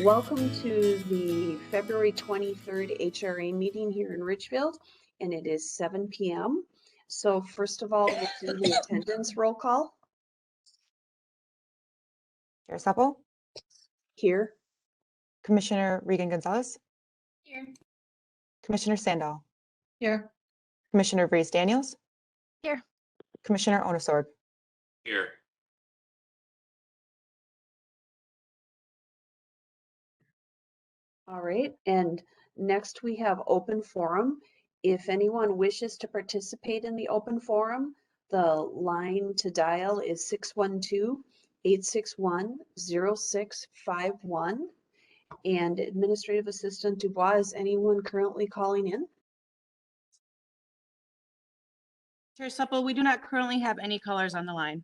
Welcome to the February 23rd HRA meeting here in Richfield, and it is 7 p.m. So first of all, we'll do the attendance roll call. Chair Supple. Here. Commissioner Regan-Gonzalez. Here. Commissioner Sandal. Here. Commissioner Vreese-Daniels. Here. Commissioner Onosorg. Here. All right, and next we have open forum. If anyone wishes to participate in the open forum, the line to dial is 612-861-0651. And Administrative Assistant Dubois, is anyone currently calling in? Chair Supple, we do not currently have any callers on the line.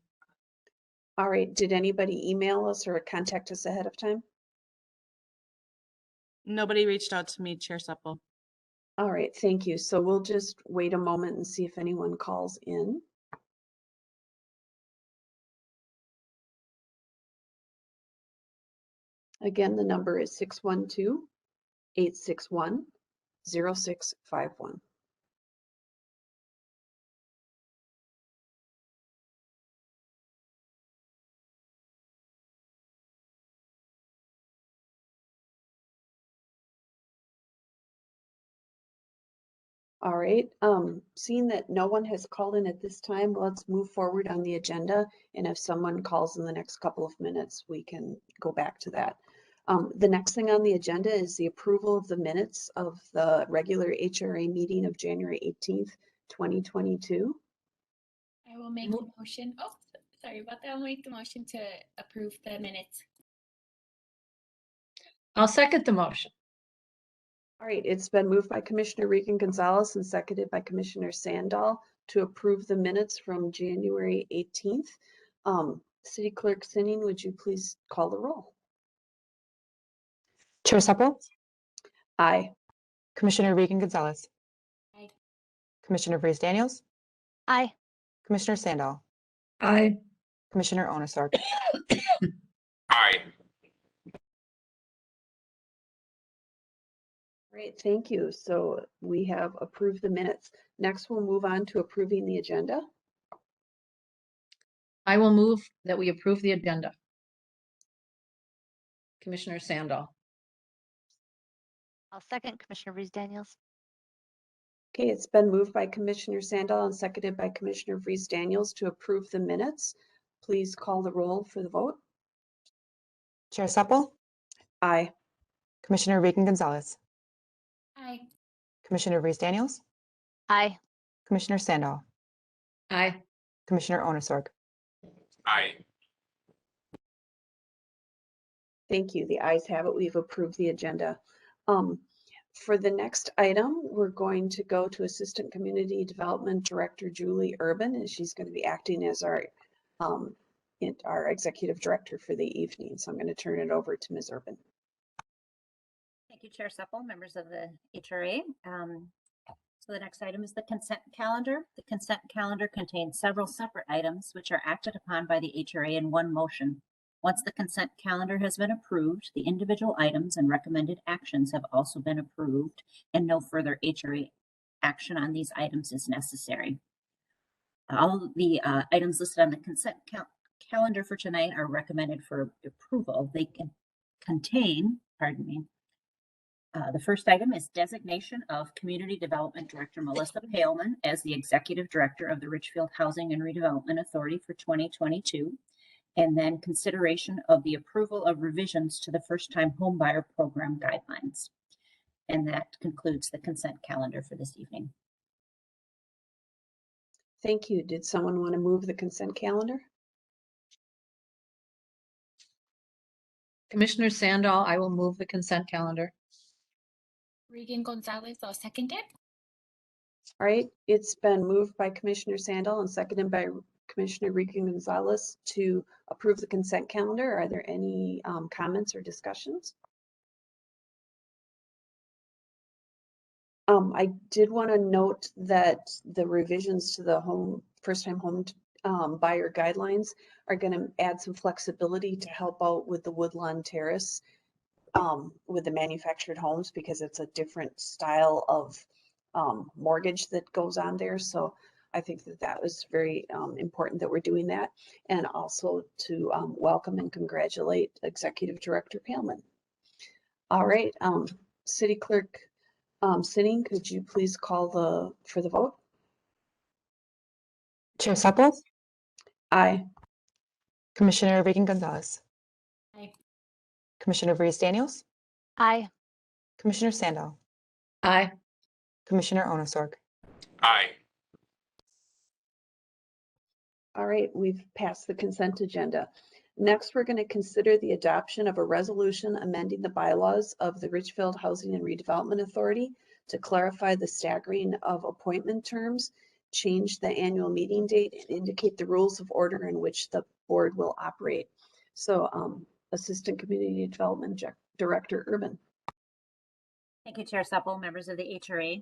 All right, did anybody email us or contact us ahead of time? Nobody reached out to me, Chair Supple. All right, thank you. So we'll just wait a moment and see if anyone calls in. Again, the number is 612-861-0651. All right, seeing that no one has called in at this time, let's move forward on the agenda. And if someone calls in the next couple of minutes, we can go back to that. The next thing on the agenda is the approval of the minutes of the regular HRA meeting of January 18th, 2022. I will make the motion. Oh, sorry about that. I'll make the motion to approve the minutes. I'll second the motion. All right, it's been moved by Commissioner Regan-Gonzalez and seconded by Commissioner Sandal to approve the minutes from January 18th. City Clerk Sinning, would you please call the roll? Chair Supple. Aye. Commissioner Regan-Gonzalez. Aye. Commissioner Vreese-Daniels. Aye. Commissioner Sandal. Aye. Commissioner Onosorg. Aye. Great, thank you. So we have approved the minutes. Next, we'll move on to approving the agenda. I will move that we approve the agenda. Commissioner Sandal. I'll second Commissioner Vreese-Daniels. Okay, it's been moved by Commissioner Sandal and seconded by Commissioner Vreese-Daniels to approve the minutes. Please call the roll for the vote. Chair Supple. Aye. Commissioner Regan-Gonzalez. Aye. Commissioner Vreese-Daniels. Aye. Commissioner Sandal. Aye. Commissioner Onosorg. Aye. Thank you. The ayes have it. We've approved the agenda. For the next item, we're going to go to Assistant Community Development Director Julie Urban, and she's going to be acting as our Executive Director for the evening. So I'm going to turn it over to Ms. Urban. Thank you, Chair Supple, members of the HRA. So the next item is the consent calendar. The consent calendar contains several separate items which are acted upon by the HRA in one motion. Once the consent calendar has been approved, the individual items and recommended actions have also been approved, and no further HRA action on these items is necessary. All of the items listed on the consent calendar for tonight are recommended for approval. They can contain, the first item is designation of Community Development Director Melissa Paleman as the Executive Director of the Richfield Housing and Redevelopment Authority for 2022. And then consideration of the approval of revisions to the first-time homebuyer program guidelines. And that concludes the consent calendar for this evening. Thank you. Did someone want to move the consent calendar? Commissioner Sandal, I will move the consent calendar. Regan-Gonzalez, I'll second it. All right, it's been moved by Commissioner Sandal and seconded by Commissioner Regan-Gonzalez to approve the consent calendar. Are there any comments or discussions? I did want to note that the revisions to the first-time home buyer guidelines are going to add some flexibility to help out with the Woodlawn Terrace with the manufactured homes because it's a different style of mortgage that goes on there. So I think that that was very important that we're doing that. And also to welcome and congratulate Executive Director Paleman. All right, City Clerk Sitting, could you please call for the vote? Chair Supple, Aye. Commissioner Reagan Gonzalez, Aye. Commissioner Reese Daniels, Aye. Commissioner Sandal, Aye. Commissioner Onosorg. Aye. All right, we've passed the consent agenda. Next, we're going to consider the adoption of a resolution amending the bylaws of the Richfield Housing and Redevelopment Authority to clarify the staggering of appointment terms, change the annual meeting date, and indicate the rules of order in which the board will operate. So, Assistant Community Development Director Urban. Thank you, Chair Supple, members of the HRA.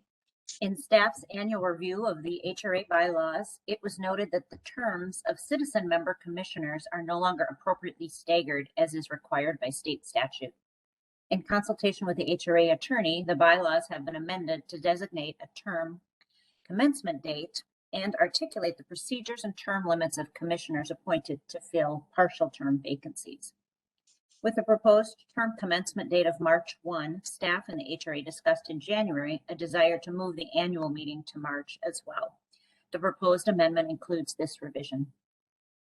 In staff's annual review of the HRA bylaws, it was noted that the terms of citizen member commissioners are no longer appropriately staggered as is required by state statute. In consultation with the HRA attorney, the bylaws have been amended to designate a term commencement date and articulate the procedures and term limits of commissioners appointed to fill partial term vacancies. With the proposed term commencement date of March 1, staff and the HRA discussed in January a desire to move the annual meeting to March as well. The proposed amendment includes this revision.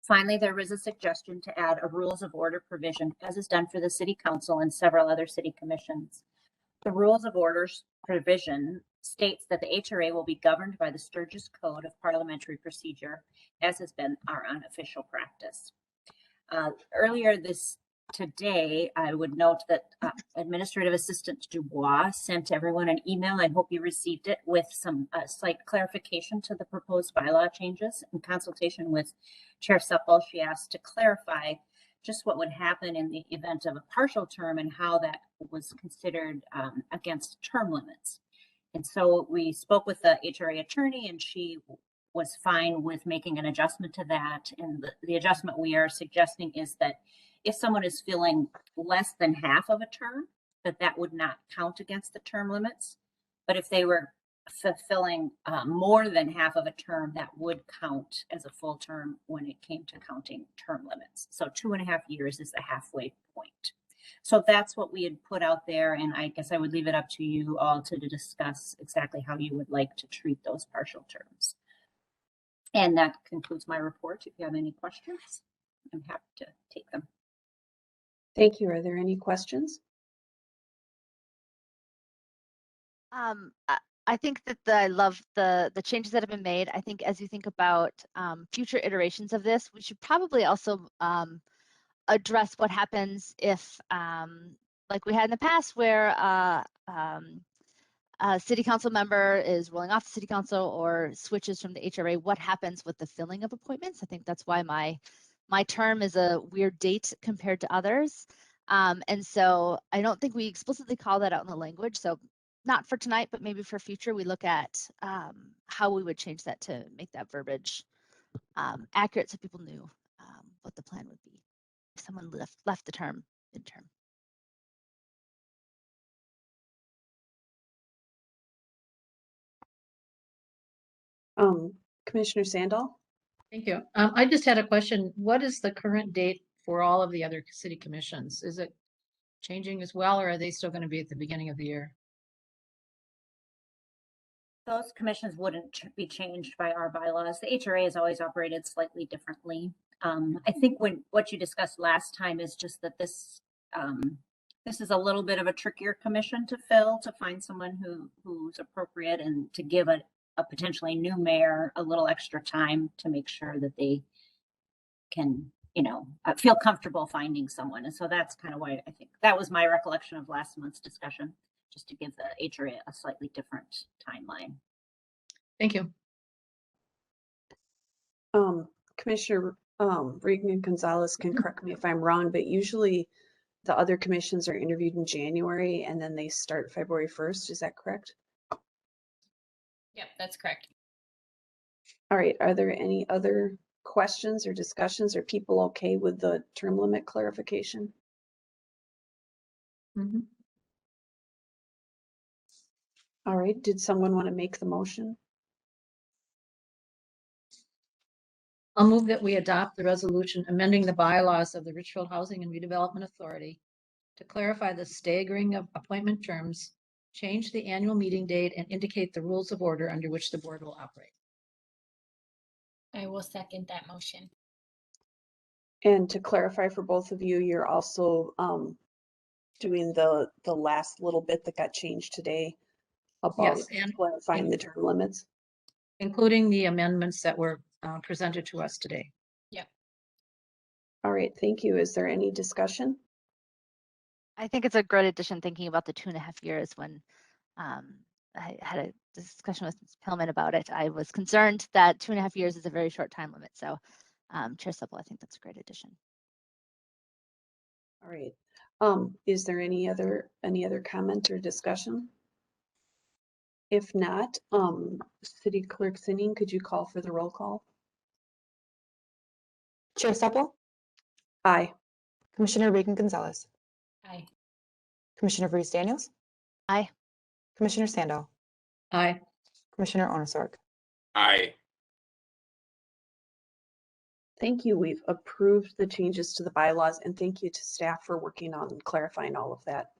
Finally, there was a suggestion to add a rules of order provision, as is done for the City Council and several other city commissions. The rules of orders provision states that the HRA will be governed by the Sturgis Code of Parliamentary Procedure, as has been our unofficial practice. Earlier today, I would note that Administrative Assistant Dubois sent everyone an email. I hope you received it with some slight clarification to the proposed bylaw changes. In consultation with Chair Supple, she asked to clarify just what would happen in the event of a partial term and how that was considered against term limits. And so we spoke with the HRA attorney and she was fine with making an adjustment to that. And the adjustment we are suggesting is that if someone is filling less than half of a term, that would not count against the term limits. But if they were fulfilling more than half of a term, that would count as a full term when it came to counting term limits. So 2.5 years is the halfway point. So that's what we had put out there. And I guess I would leave it up to you all to discuss exactly how you would like to treat those partial terms. And that concludes my report. If you have any questions, I'm happy to take them. Thank you. Are there any questions? I think that I love the changes that have been made. I think as you think about future iterations of this, we should probably also address what happens if, like we had in the past, where a city council member is rolling off the city council or switches from the HRA. What happens with the filling of appointments? I think that's why my term is a weird date compared to others. And so I don't think we explicitly call that out in the language. So not for tonight, but maybe for future, we look at how we would change that to make that verbiage accurate so people knew what the plan would be if someone left the term midterm. Commissioner Sandal? Thank you. I just had a question. What is the current date for all of the other city commissions? Is it changing as well, or are they still going to be at the beginning of the year? Those commissions wouldn't be changed by our bylaws. The HRA has always operated slightly differently. I think what you discussed last time is just that this is a little bit of a trickier commission to fill, to find someone who's appropriate and to give a potentially new mayor a little extra time to make sure that they can, feel comfortable finding someone. And so that's kind of why I think that was my recollection of last month's discussion, just to give the HRA a slightly different timeline. Thank you. Commissioner Reagan Gonzalez can correct me if I'm wrong, but usually the other commissions are interviewed in January and then they start February 1st. Is that correct? Yep, that's correct. All right. Are there any other questions or discussions? Are people okay with the term limit clarification? Mhm. All right, did someone want to make the motion? I'll move that we adopt the resolution amending the bylaws of the Richfield Housing and Redevelopment Authority to clarify the staggering of appointment terms, change the annual meeting date, and indicate the rules of order under which the board will operate. I will second that motion. And to clarify for both of you, you're also doing the last little bit that got changed today about Yes, and clarifying the term limits. including the amendments that were presented to us today. All right, thank you. Is there any discussion? I think it's a great addition, thinking about the 2.5 years when I had a discussion with Ms. Paleman about it. I was concerned that 2.5 years is a very short time limit. So Chair Supple, I think that's a great addition. All right. Is there any other comment or discussion? If not, City Clerk Sinning, could you call for the roll call? Chair Supple, Aye. Commissioner Reagan Gonzalez, Aye. Commissioner Reese Daniels, Aye. Commissioner Sandal, Aye. Commissioner Onosorg. Aye. Thank you. We've approved the changes to the bylaws, and thank you to staff for working on clarifying all of that.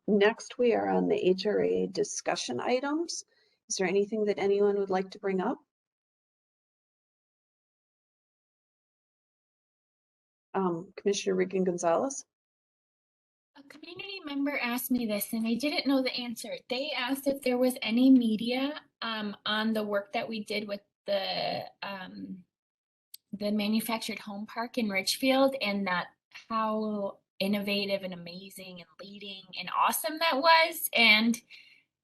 Next, we are on the HRA discussion items. Is there anything that anyone would like to bring up? Commissioner Regan Gonzalez? A community member asked me this and I didn't know the answer. They asked if there was any media on the work that we did with the manufactured home park in Richfield, and that how innovative and amazing and leading and awesome that was. And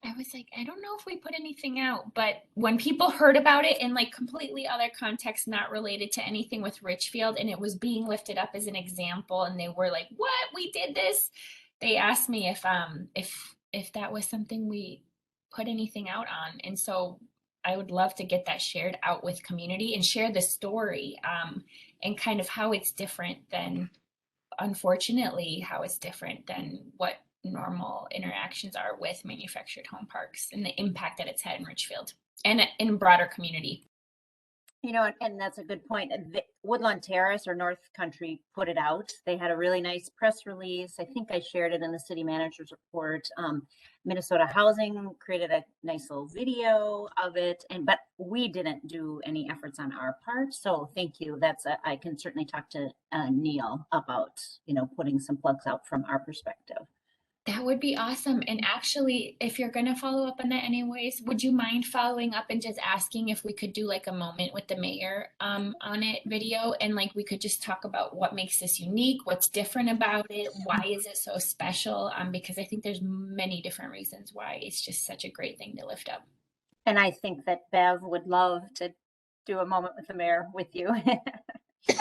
I was like, I don't know if we put anything out, but when people heard about it in like completely other context, not related to anything with Richfield, and it was being lifted up as an example, and they were like, "What? We did this?" They asked me if that was something we put anything out on, and so I would love to get that shared out with community and share the story and kind of how it's different than, unfortunately, how it's different than what normal interactions are with manufactured home parks and the impact that it's had in Richfield and in broader community. You know, and that's a good point. Woodlawn Terrace or North Country put it out. They had a really nice press release. I think I shared it in the city manager's report. Minnesota Housing created a nice little video of it, but we didn't do any efforts on our part. So thank you. I can certainly talk to Neil about, putting some plugs out from our perspective. That would be awesome. And actually, if you're going to follow up on that anyways, would you mind following up and just asking if we could do like a moment with the mayor on it video, and like we could just talk about what makes this unique, what's different about it, why is it so special? Because I think there's many different reasons why it's just such a great thing to lift up. And I think that Bev would love to do a moment with the mayor with you. She's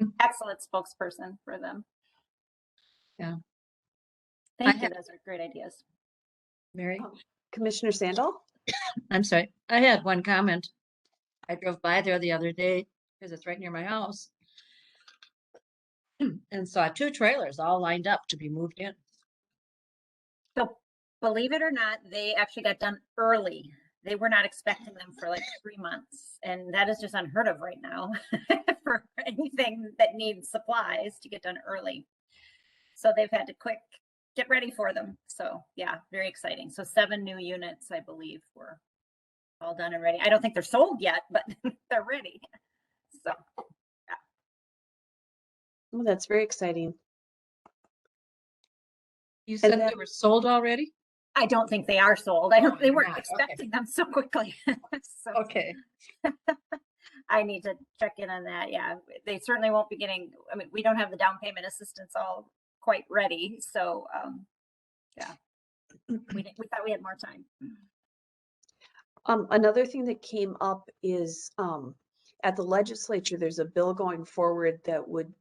an excellent spokesperson for them. Yeah. Thank you. Those are great ideas. Mary? Commissioner Sandal? I'm sorry. I had one comment. I drove by there the other day because it's right near my house and saw 2 trailers all lined up to be moved in. So believe it or not, they actually got done early. They were not expecting them for like 3 months. And that is just unheard of right now for anything that needs supplies to get done early. So they've had to get ready for them. So yeah, very exciting. So 7 new units, I believe, were all done and ready. I don't think they're sold yet, but they're ready. So yeah. Well, that's very exciting. You said they were sold already? I don't think they are sold. They weren't expecting them so quickly. So, Okay. I need to check in on that. Yeah, they certainly won't be getting, we don't have the down payment assistance all quite ready. So yeah, we thought we had more time. Another thing that came up is at the legislature, there's a bill going forward that would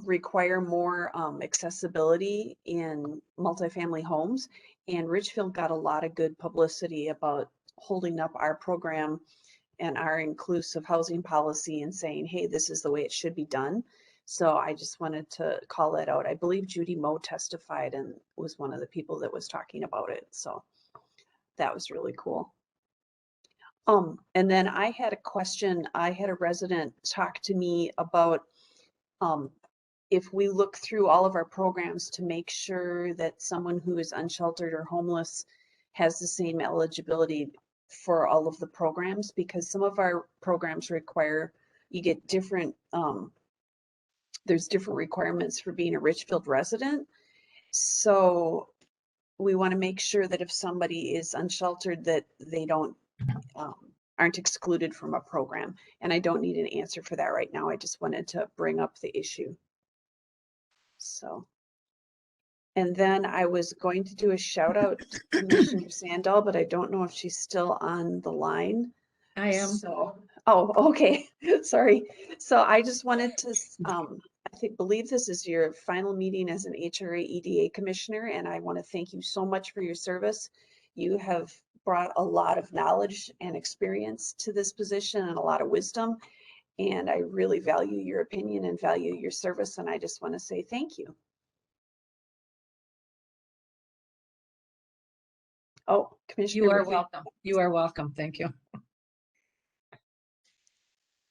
require more accessibility in multifamily homes. And Richfield got a lot of good publicity about holding up our program and our inclusive housing policy and saying, hey, this is the way it should be done. So I just wanted to call that out. I believe Judy Moe testified and was one of the people that was talking about it. So that was really cool. And then I had a question. I had a resident talk to me about if we look through all of our programs to make sure that someone who is unsheltered or homeless has the same eligibility for all of the programs, because some of our programs require you get different, there's different requirements for being a Richfield resident. So we want to make sure that if somebody is unsheltered, that they don't aren't excluded from a program. And I don't need an answer for that right now. I just wanted to bring up the issue. So, and then I was going to do a shout out to Commissioner Sandal, but I don't know if she's still on the line. I am. So, oh, okay, sorry. So I just wanted to, believe this is your final meeting as an HRA EDA commissioner, and I want to thank you so much for your service. You have brought a lot of knowledge and experience to this position and a lot of wisdom, and I really value your opinion and value your service, and I just want to say thank you. Oh, Commissioner. You are welcome. You are welcome. Thank you.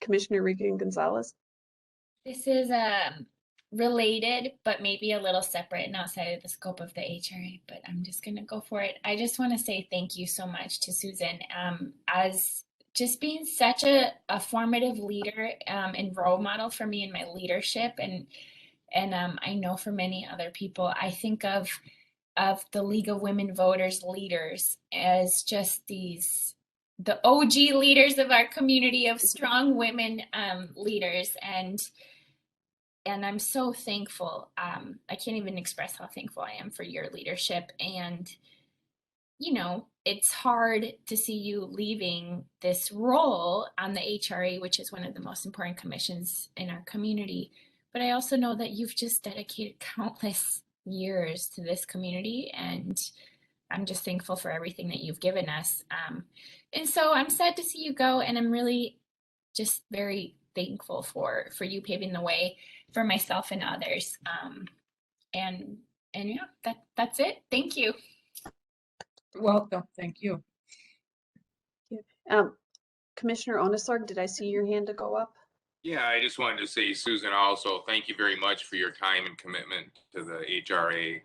Commissioner Regan Gonzalez. This is related, but maybe a little separate and outside of the scope of the HRA, but I'm just going to go for it. I just want to say thank you so much to Susan as just being such a formative leader and role model for me in my leadership. And I know for many other people, I think of the League of Women Voters leaders as just the OG leaders of our community of strong women leaders. And I'm so thankful. I can't even express how thankful I am for your leadership. And, you know, it's hard to see you leaving this role on the HRA, which is one of the most important commissions in our community. But I also know that you've just dedicated countless years to this community, and I'm just thankful for everything that you've given us. And so I'm sad to see you go, and I'm really just very thankful for you paving the way for myself and others. And yeah, that's it. Thank you. You're welcome. Thank you. Commissioner Onesarg, did I see your hand to go up? Yeah, I just wanted to say, Susan, also, thank you very much for your time and commitment to the HRA.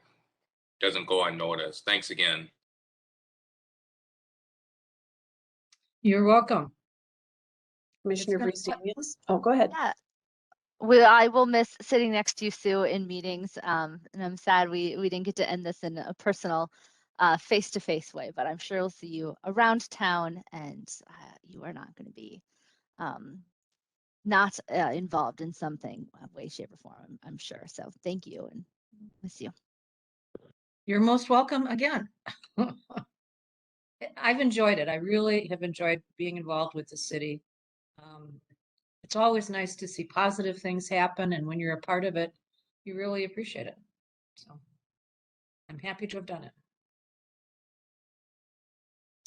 Doesn't go unnoticed. Thanks again. You're welcome. Commissioner gonna- Reese Daniels? Oh, go ahead. Yeah. I will miss sitting next to you, Sue, in meetings. And I'm sad we didn't get to end this in a personal face-to-face way, but I'm sure we'll see you around town, and you are not going to be not involved in something way, shape, or form, I'm sure. So thank you, and miss you. You're most welcome again. I've enjoyed it. I really have enjoyed being involved with the city. It's always nice to see positive things happen, and when you're a part of it, you really appreciate it. So I'm happy to have done it.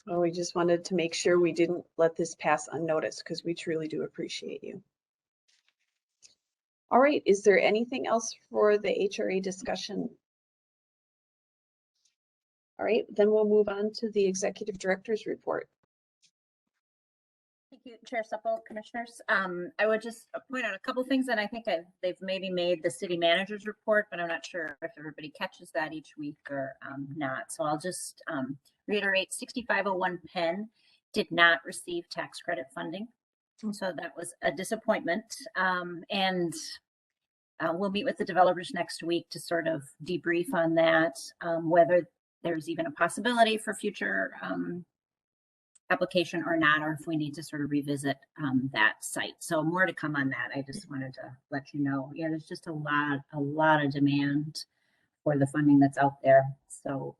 Oh, we just wanted to make sure we didn't let this pass unnoticed, because we truly do appreciate you. All right, is there anything else for the HRA discussion? All right, then we'll move on to the Executive Director's report. Thank you, Chair Supple, Commissioners. I would just point out a couple things, and I think they've maybe made the city manager's report, but I'm not sure if everybody catches that each week or not. So I'll just reiterate, 6501 Penn did not receive tax credit funding. So that was a disappointment. And we'll meet with the developers next week to sort of debrief on that, whether there's even a possibility for future application or not, or if we need to sort of revisit that site. So more to come on that. I just wanted to let you know. Yeah, there's just a lot of demand for the funding that's out there. So,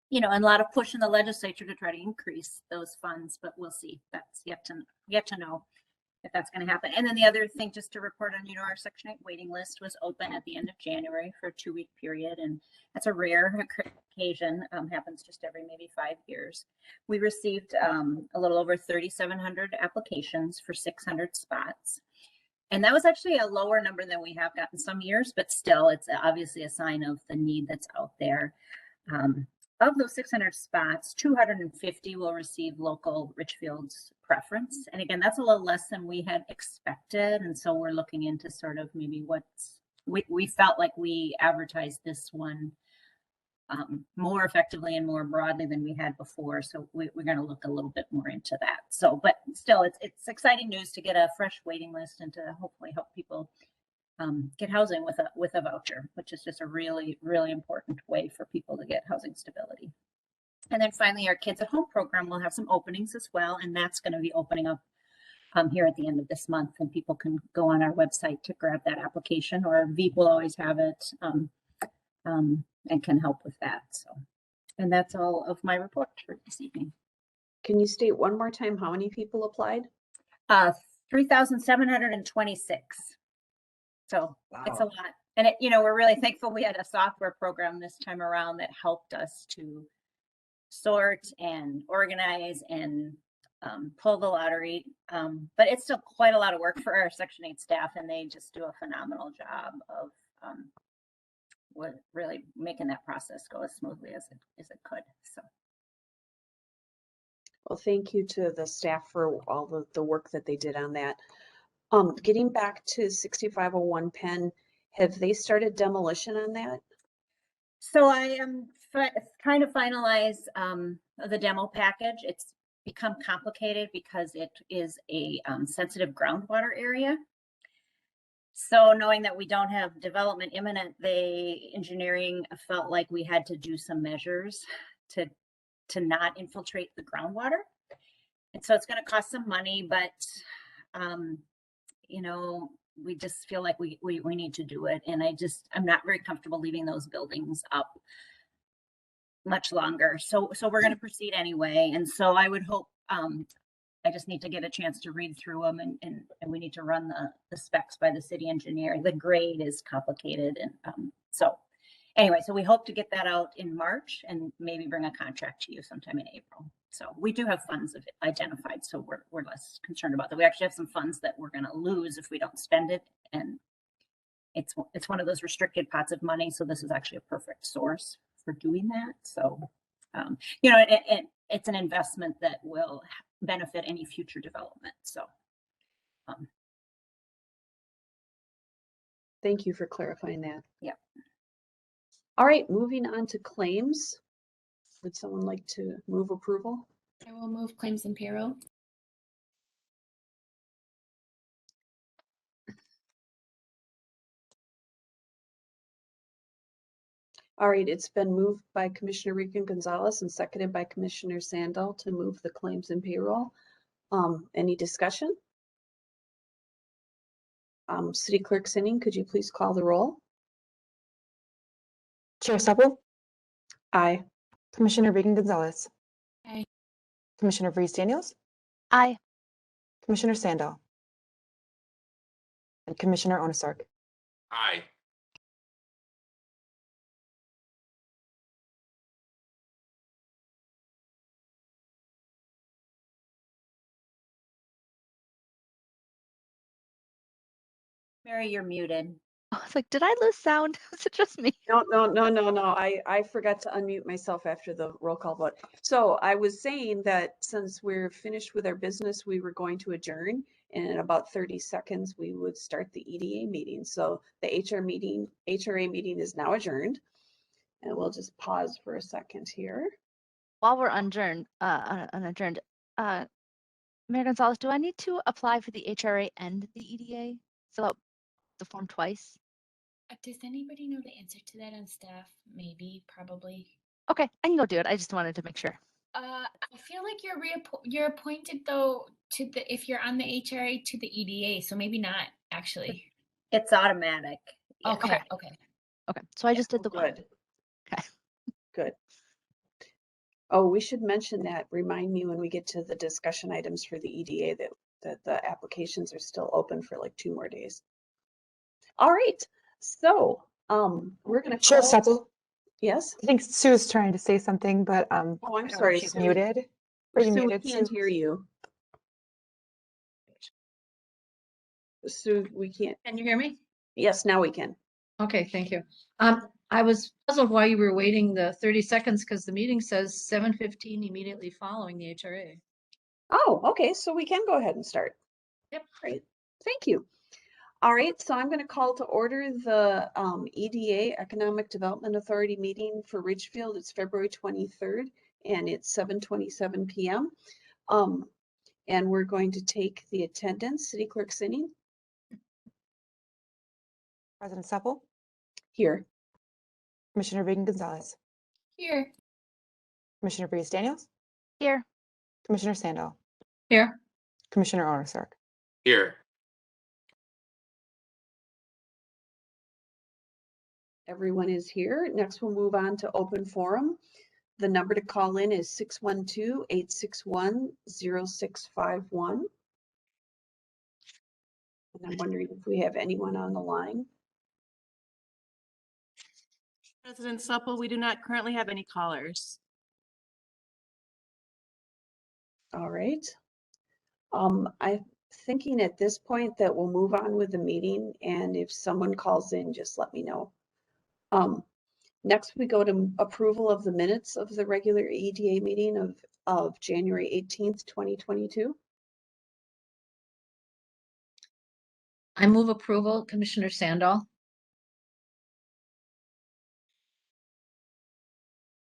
you know, and a lot of push in the legislature to try to increase those funds, but we'll see. That's yet to know if that's going to happen. And then the other thing, just to report on, you know, our Section 8 waiting list was open at the end of January for a 2-week period. And that's a rare occasion, happens just every maybe 5 years. We received a little over 3,700 applications for 600 spots. And that was actually a lower number than we have gotten some years, but still, it's obviously a sign of the need that's out there. Of those 600 spots, 250 will receive local Richfield's preference. And again, that's a little less than we had expected. And so we're looking into sort of maybe we felt like we advertised this one more effectively and more broadly than we had before. So we're going to look a little bit more into that. So, but still, it's exciting news to get a fresh waiting list and to hopefully help people get housing with a voucher, which is just a really, really important way for people to get housing stability. And then finally, our Kids at Home program will have some openings as well, and that's going to be opening up here at the end of this month, and people can go on our website to grab that application, or Veep will always have it and can help with that. So, and that's all of my report for this evening. Can you state one more time how many people applied? 3,726. So wow. It's a lot. And it, we're really thankful we had a software program this time around that helped us to sort and organize and pull the lottery. But it's still quite a lot of work for our Section 8 staff, and they just do a phenomenal job of really making that process go as smoothly as it could. So. Well, thank you to the staff for all the work that they did on that. Getting back to 6501 Penn, have they started demolition on that? So I am trying to finalize the demo package. It's become complicated because it is a sensitive groundwater area. So knowing that we don't have development imminent, engineering felt like we had to do some measures to not infiltrate the groundwater. And so it's going to cost some money, but we just feel like we need to do it. And I'm not very comfortable leaving those buildings up much longer. So we're going to proceed anyway. And so I would hope, I just need to get a chance to read through them, and we need to run the specs by the city engineer. The grade is complicated. And so anyway, so we hope to get that out in March and maybe bring a contract to you sometime in April. So we do have funds identified, so we're less concerned about that. We actually have some funds that we're going to lose if we don't spend it, and it's one of those restricted pots of money. So this is actually a perfect source for doing that. So it's an investment that will benefit any future development. So thank you for clarifying that. Yeah. All right, moving on to claims. Would someone like to move approval? I will move claims and payroll. All right, it's been moved by Commissioner Regan Gonzalez and seconded by Commissioner Sandal to move the claims and payroll. Any discussion? City Clerk Sinning, could you please call the roll? Chair Supple, Aye. Commissioner Regan Gonzalez, Aye. Commissioner Vreese Daniels, Aye. Commissioner Sandal, and Commissioner Onesark. Aye. Mary, you're muted. I was like, did I lose sound? Was it just me? No. I forgot to unmute myself after the roll call vote. So I was saying that since we're finished with our business, we were going to adjourn, and in about 30 seconds, we would start the EDA meeting. So the HRA meeting is now adjourned, and we'll just pause for a second here. While we're adjourned, Mayor Gonzalez, do I need to apply for the HRA and the EDA? Fill out the form twice? Does anybody know the answer to that on staff? Maybe, probably. Okay, I can go do it. I just wanted to make sure. I feel like you're appointed though if you're on the HRA to the EDA, so maybe not actually. It's automatic. Yeah. Okay. So I just did the one. Good. Okay. Good. Oh, we should mention that. Remind me when we get to the discussion items for the EDA that the applications are still open for like 2 more days. All right. So we're going to Chair Supple, Yes. I think Sue's trying to say something, but Oh, I'm I don't know sorry. if she's muted. Are you Sue, we muted, can't Sue? hear you. So we can't, Can you hear me? yes, now we can. Okay, thank you. I was puzzled why you were waiting the 30 seconds because the meeting says 7:15 immediately following the HRA. Oh, okay, so we can go ahead and start. Yep. Great, thank you. All right, so I'm going to call to order the EDA Economic Development Authority meeting for Richfield. It's February 23rd and it's 7:27 p.m. And we're going to take the attendance. City Clerk Sinning? President Supple, Here. Commissioner Reagan Gonzalez, Here. Commissioner Breeze Daniels, Here. Commissioner Sandal, Here. Commissioner Onosark. Here. Everyone is here. Next, we'll move on to open forum. The number to call in is 612-861-0651. And I'm wondering if we have anyone on the line. President Supple, we do not currently have any callers. All right. I'm thinking at this point that we'll move on with the meeting, and if someone calls in, just let me know. Next, we go to approval of the minutes of the regular EDA meeting of January 18th, 2022. I move approval, Commissioner Sandal.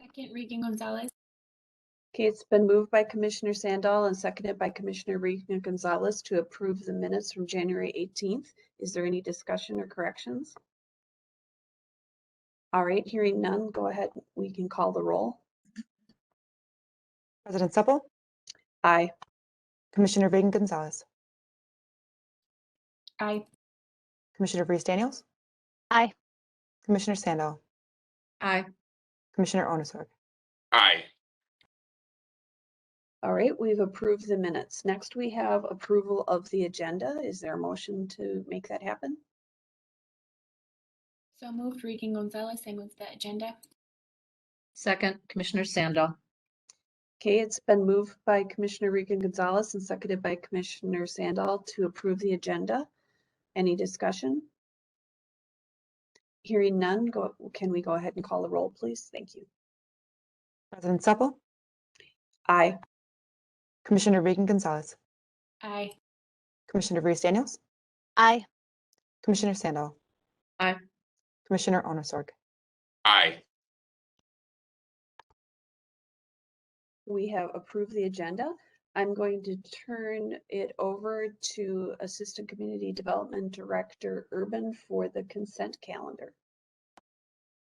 Second, Regan Gonzalez. Okay, it's been moved by Commissioner Sandal and seconded by Commissioner Regan Gonzalez to approve the minutes from January 18th. Is there any discussion or corrections? All right, hearing none, go ahead. We can call the roll. President Supple, Aye. Commissioner Reagan Gonzalez, Aye. Commissioner Breeze Daniels, Aye. Commissioner Sandal, Aye. Commissioner Onosark. Aye. All right, we've approved the minutes. Next, we have approval of the agenda. Is there a motion to make that happen? So moved, Regan Gonzalez. I move the agenda. Second, Commissioner Sandal. Okay, it's been moved by Commissioner Regan Gonzalez and seconded by Commissioner Sandal to approve the agenda. Any discussion? Hearing none, can we go ahead and call the roll, please? Thank you. President Supple, Aye. Commissioner Reagan Gonzalez, Aye. Commissioner Breeze Daniels, Aye. Commissioner Sandal, Aye. Commissioner Onosark. Aye. We have approved the agenda. I'm going to turn it over to Assistant Community Development Director Urban for the consent calendar.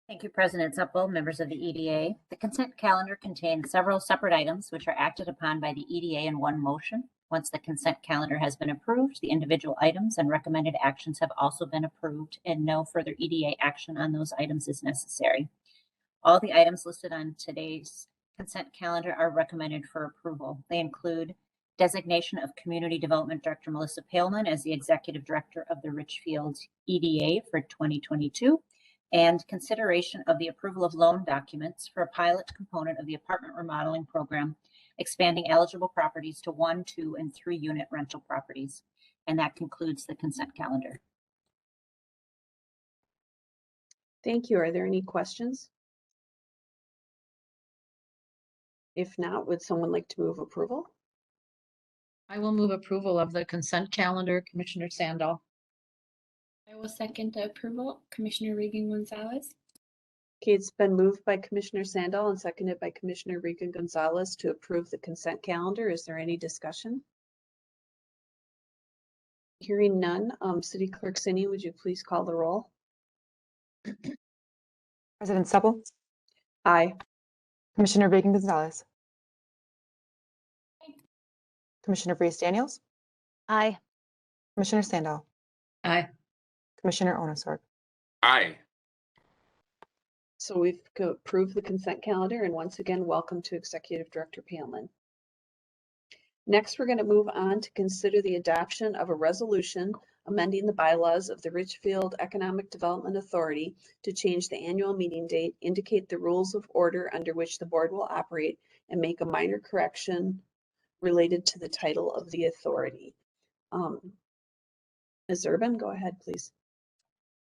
Thank you, President Supple, members of the EDA. The consent calendar contains several separate items which are acted upon by the EDA in one motion. Once the consent calendar has been approved, the individual items and recommended actions have also been approved, and no further EDA action on those items is necessary. All the items listed on today's consent calendar are recommended for approval. They include designation of Community Development Director Melissa Paleman as the Executive Director of the Richfield EDA for 2022, and consideration of the approval of loan documents for a pilot component of the apartment remodeling program, expanding eligible properties to 1, 2, and 3 unit rental properties. And that concludes the consent calendar. Thank you. Are there any questions? If not, would someone like to move approval? I will move approval of the consent calendar, Commissioner Sandal. I will second the approval, Commissioner Regan Gonzalez. Okay, it's been moved by Commissioner Sandal and seconded by Commissioner Regan Gonzalez to approve the consent calendar. Is there any discussion? Hearing none, City Clerk Sinny, would you please call the roll? President Supple, Aye. Commissioner Reagan Gonzalez, Aye. Commissioner Breeze Daniels, Aye. Commissioner Sandal, Aye. Commissioner Onosark. Aye. So we've approved the consent calendar, and once again, welcome to Executive Director Paleman. Next, we're going to move on to consider the adoption of a resolution amending the bylaws of the Richfield Economic Development Authority to change the annual meeting date, indicate the rules of order under which the board will operate, and make a minor correction related to the title of the authority. Ms. Urban, go ahead, please.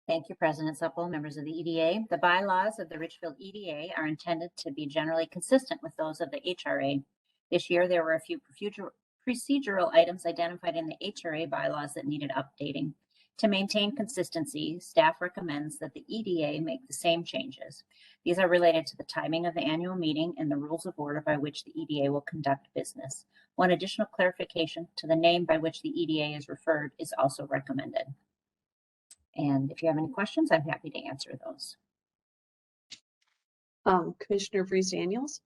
Thank you, President Supple, members of the EDA. The bylaws of the Richfield EDA are intended to be generally consistent with those of the HRA. This year, there were a few procedural items identified in the HRA bylaws that needed updating. To maintain consistency, staff recommends that the EDA make the same changes. These are related to the timing of the annual meeting and the rules of order by which the EDA will conduct business. One additional clarification to the name by which the EDA is referred is also recommended. And if you have any questions, I'm happy to answer those. Commissioner Vries Daniels?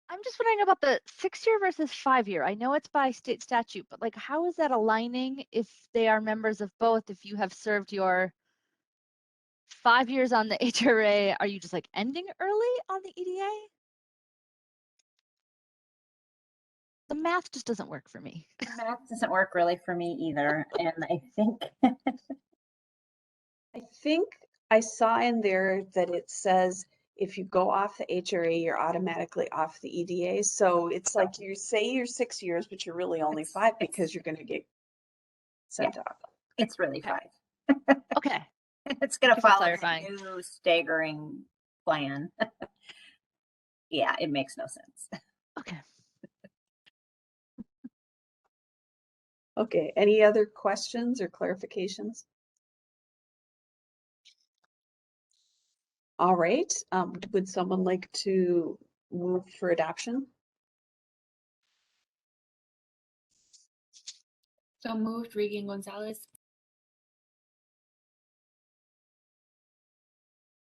I'm just wondering about the 6-year versus 5-year. I know it's by state statute, but like, how is that aligning if they are members of both? If you have served your 5 years on the HRA, are you just like ending early on the EDA? The math just doesn't work for me. Math doesn't work really for me either. And I think I saw in there that it says if you go off the HRA, you're automatically off the EDA. So it's like you say you're 6 years, but you're really only 5 because you're going to get sent off. it's really Okay. 5. Okay. It's going to Thank you for follow the clarifying. new staggering plan. Yeah, it makes no sense. Okay. Okay, any other questions or clarifications? All right, would someone like to move for adoption? So moved, Regan Gonzalez.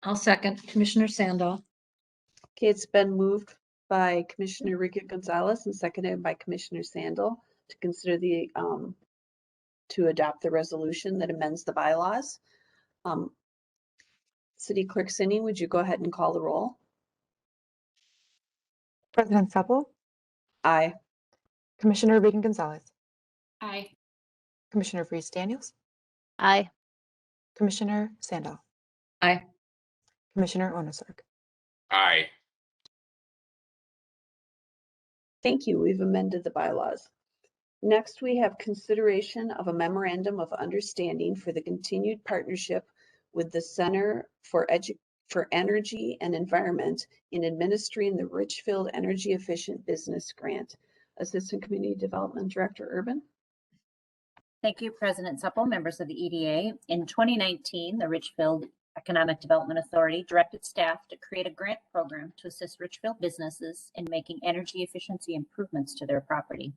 I'll second Commissioner Sandal. Okay, it's been moved by Commissioner Rica Gonzalez and seconded by Commissioner Sandal to consider the, to adopt the resolution that amends the bylaws. City Clerk Cindy, would you go ahead and call the roll? President Supple, Aye. Commissioner Regan Gonzalez, Aye. Commissioner Vries Daniels, Aye. Commissioner Sandal, Aye. Commissioner Onosark. Aye. Thank you. We've amended the bylaws. Next, we have consideration of a memorandum of understanding for the continued partnership with the Center for Energy and Environment in administering the Richfield Energy Efficient Business Grant. Assistant Community Development Director Urban. Thank you, President Supple, members of the EDA. In 2019, the Richfield Economic Development Authority directed staff to create a grant program to assist Richfield businesses in making energy efficiency improvements to their property.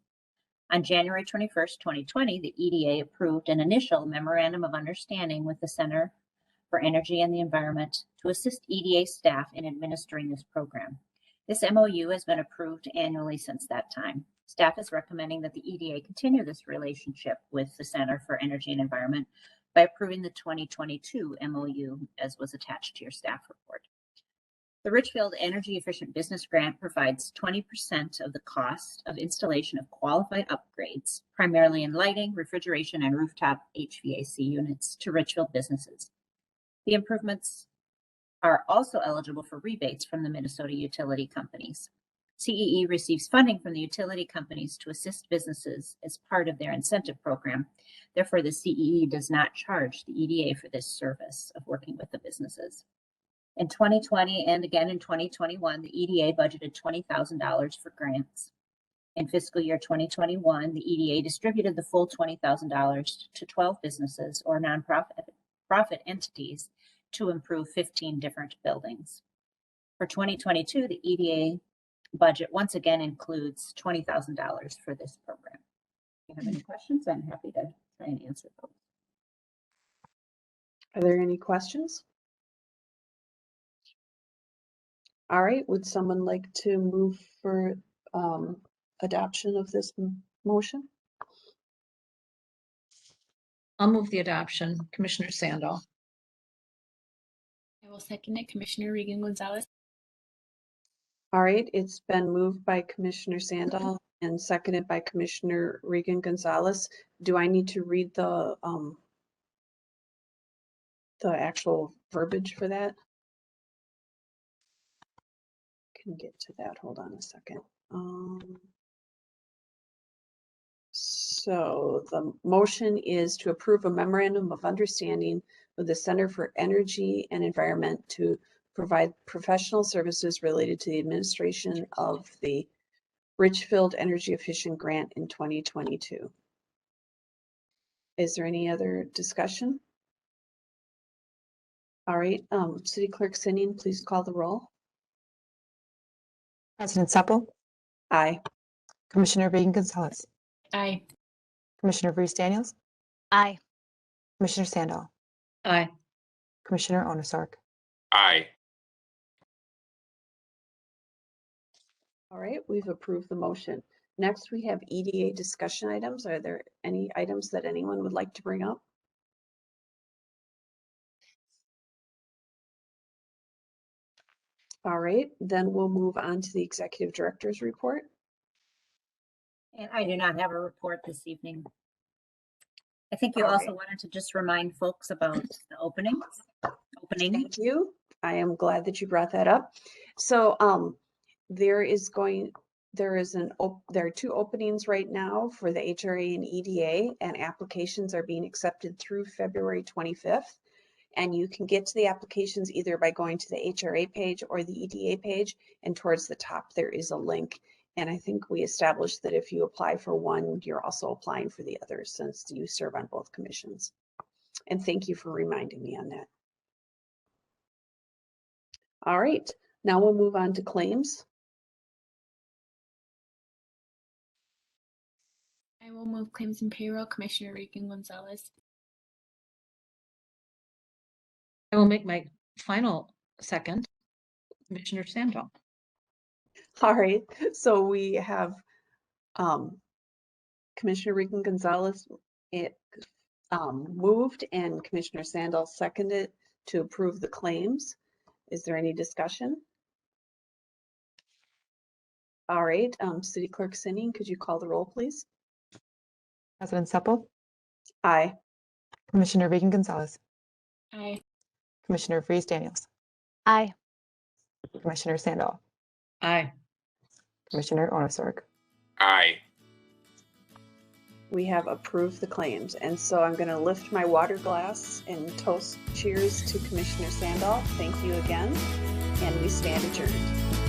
On January 21st, 2020, the EDA approved an initial memorandum of understanding with the Center for Energy and the Environment to assist EDA staff in administering this program. This MOU has been approved annually since that time. Staff is recommending that the EDA continue this relationship with the Center for Energy and Environment by approving the 2022 MOU as was attached to your staff report. The Richfield Energy Efficient Business Grant provides 20% of the cost of installation of qualified upgrades, primarily in lighting, refrigeration, and rooftop HVAC units to Richfield businesses. The improvements are also eligible for rebates from the Minnesota utility companies. CEE receives funding from the utility companies to assist businesses as part of their incentive program. Therefore, the CEE does not charge the EDA for this service of working with the businesses. In 2020 and again in 2021, the EDA budgeted $20,000 for grants. In fiscal year 2021, the EDA distributed the full $20,000 to 12 businesses or nonprofit entities to improve 15 different buildings. For 2022, the EDA budget once again includes $20,000 for this program. If you have any questions, I'm happy to try and answer those. Are there any questions? All right, would someone like to move for adoption of this motion? I'll move the adoption. Commissioner Sandal. I will second it, Commissioner Regan Gonzalez. All right, it's been moved by Commissioner Sandal and seconded by Commissioner Regan Gonzalez. Do I need to read the actual verbiage for that? Can get to that. Hold on a second. So the motion is to approve a memorandum of understanding with the Center for Energy and Environment to provide professional services related to the administration of the Richfield Energy Efficient Grant in 2022. Is there any other discussion? All right, City Clerk Sinning, please call the roll. President Supple, Aye. Commissioner Reagan Gonzalez, Aye. Commissioner Reese Daniels, Aye. Commissioner Sandal, Aye. Commissioner Onosark. Aye. All right, we've approved the motion. Next, we have EDA discussion items. Are there any items that anyone would like to bring up? All right, then we'll move on to the Executive Director's report. And I do not have a report this evening. I think you Okay. also wanted to just remind folks about the opening. Thank you. I am glad that you brought that up. So there are 2 openings right now for the HRA and EDA, and applications are being accepted through February 25th. And you can get to the applications either by going to the HRA page or the EDA page, and towards the top there is a link. And I think we established that if you apply for one, you're also applying for the other, since you serve on both commissions. And thank you for reminding me on that. All right, now we'll move on to claims. I will move claims and payroll. Commissioner Reagan Gonzalez. I will make my final second. Commissioner Sandal. All right, so we have Commissioner Regan Gonzalez moved and Commissioner Sandal seconded to approve the claims. Is there any discussion? All right, City Clerk Sinning, could you call the roll, please? President Supple, Aye. Commissioner Reagan Gonzalez, Aye. Commissioner Reese Daniels, Aye. Commissioner Sandal, Aye. Commissioner Onosark. Aye. We have approved the claims, and so I'm going to lift my water glass and toast cheers to Commissioner Sandal. Thank you again, and we stand adjourned.